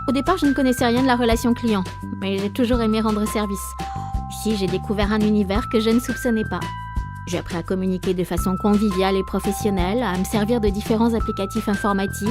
Au départ, je ne connaissais rien de la relation client, mais j'ai toujours aimé rendre service. Ici, j'ai découvert un univers que je ne soupçonnais pas. J'ai appris à communiquer de façon conviviale et professionnelle, à me servir de différents applicatifs informatiques,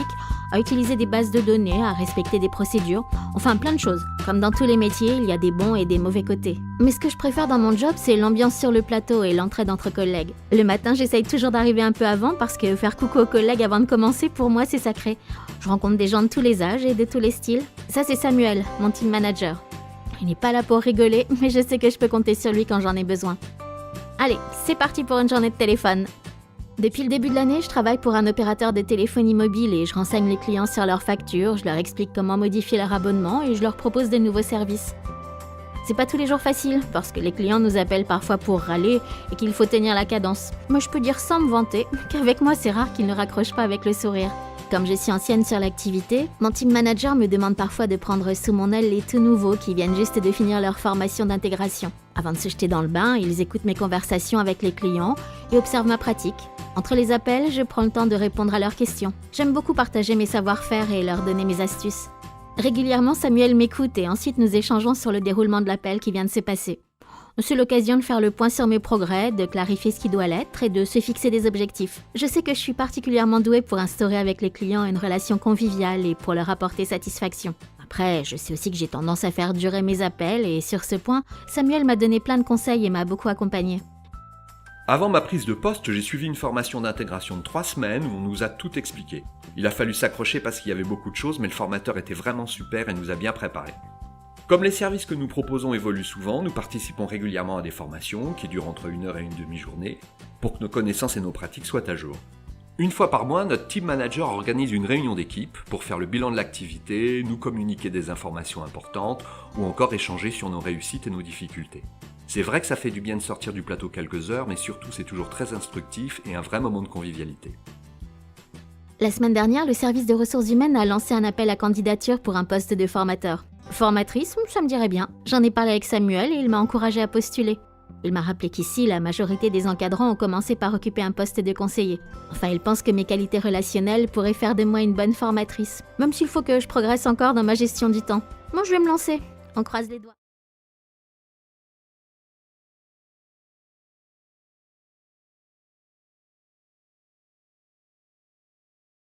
à utiliser des bases de données, à respecter des procédures, enfin plein de choses. Comme dans tous les métiers, il y a des bons et des mauvais côtés. Mais ce que je préfère dans mon job, c'est l'ambiance sur le plateau et l'entraide entre collègues. Le matin, j'essaye toujours d'arriver un peu avant parce que faire coucou aux collègues avant de commencer, pour moi, c'est sacré. Je rencontre des gens de tous les âges et de tous les styles. Ça, c'est Samuel, mon team manager. Il n'est pas là pour rigoler, mais je sais que je peux compter sur lui quand j'en ai besoin. Allez, c'est parti pour une journée de téléphone. Depuis le début de l'année, je travaille pour un opérateur de téléphonie mobile et je renseigne les clients sur leurs factures, je leur explique comment modifier leur abonnement et je leur propose de nouveaux services. C'est pas tous les jours facile, parce que les clients nous appellent parfois pour râler et qu'il faut tenir la cadence. Moi, je peux dire sans me vanter qu'avec moi, c'est rare qu'ils ne raccrochent pas avec le sourire. Comme je suis ancienne sur l'activité, mon team manager me demande parfois de prendre sous mon aile les tout nouveaux qui viennent juste de finir leur formation d'intégration. Avant de se jeter dans le bain, ils écoutent mes conversations avec les clients et observent ma pratique. Entre les appels, je prends le temps de répondre à leurs questions. J'aime beaucoup partager mes savoir-faire et leur donner mes astuces. Régulièrement, Samuel m'écoute et ensuite nous échangeons sur le déroulement de l'appel qui vient de se passer. C'est l'occasion de faire le point sur mes progrès, de clarifier ce qui doit l'être et de se fixer des objectifs. Je sais que je suis particulièrement douée pour instaurer avec les clients une relation conviviale et pour leur apporter satisfaction. Après, je sais aussi que j'ai tendance à faire durer mes appels et sur ce point, Samuel m'a donné plein de conseils et m'a beaucoup accompagnée. Avant ma prise de poste, j'ai suivi une formation d'intégration de 3 semaines où on nous a tout expliqué. Il a fallu s'accrocher parce qu'il y avait beaucoup de choses, mais le formateur était vraiment super et nous a bien préparés. Comme les services que nous proposons évoluent souvent, nous participons régulièrement à des formations qui durent entre 1 heure et une demi-journée pour que nos connaissances et nos pratiques soient à jour. Une fois par mois, notre team manager organise une réunion d'équipe pour faire le bilan de l'activité, nous communiquer des informations importantes ou encore échanger sur nos réussites et nos difficultés. C'est vrai que ça fait du bien de sortir du plateau quelques heures, mais surtout c'est toujours très instructif et un vrai moment de convivialité. La semaine dernière, le service de ressources humaines a lancé un appel à candidature pour un poste de formateur. Formatrice, ça me dirait bien. J'en ai parlé avec Samuel et il m'a encouragée à postuler. Il m'a rappelé qu'ici, la majorité des encadrants ont commencé par occuper un poste de conseiller. Enfin, il pense que mes qualités relationnelles pourraient faire de moi une bonne formatrice. Même s'il faut que je progresse encore dans ma gestion du temps. Moi, je vais me lancer. On croise les doigts.